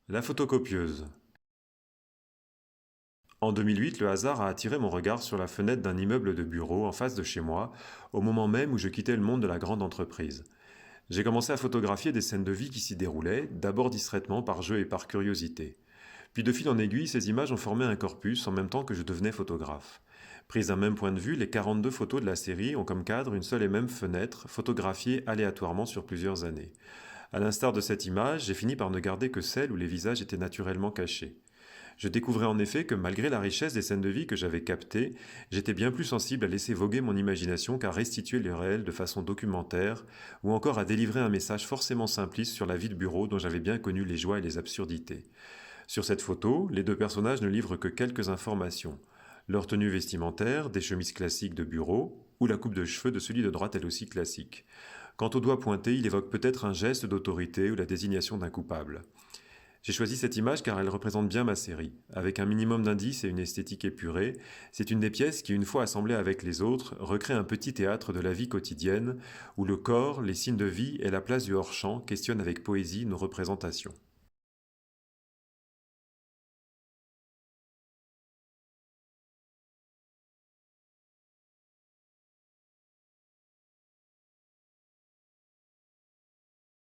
La photocopieuse. En 2008, le hasard a attiré mon regard sur la fenêtre d'un immeuble de bureaux en face de chez moi, au moment même où je quittais le monde de la grande entreprise. J'ai commencé à photographier des scènes de vie qui s'y déroulaient, d'abord distraitement par jeu et par curiosité. Puis de fil en aiguille, ces images ont formé un corpus en même temps que je devenais photographe. Prises d'un même point de vue, les 42 photos de la série ont comme cadre une seule et même fenêtre, photographiée aléatoirement sur plusieurs années. À l'instar de cette image, j'ai fini par ne garder que celle où les visages étaient naturellement cachés. Je découvrais en effet que malgré la richesse des scènes de vie que j'avais captées, j'étais bien plus sensible à laisser voguer mon imagination qu'à restituer le réel de façon documentaire, ou encore à délivrer un message forcément simpliste sur la vie de bureau dont j'avais bien connu les joies et les absurdités. Sur cette photo, les deux personnages ne livrent que quelques informations. Leur tenue vestimentaire, des chemises classiques de bureau, ou la coupe de cheveux de celui de droite elle aussi classique. Quant au doigt pointé, il évoque peut-être un geste d'autorité ou la désignation d'un coupable. J'ai choisi cette image car elle représente bien ma série. Avec un minimum d'indices et une esthétique épurée, c'est une des pièces qui, une fois assemblée avec les autres, recrée un petit théâtre de la vie quotidienne, où le corps, les signes de vie et la place du hors-champ questionnent avec poésie nos représentations.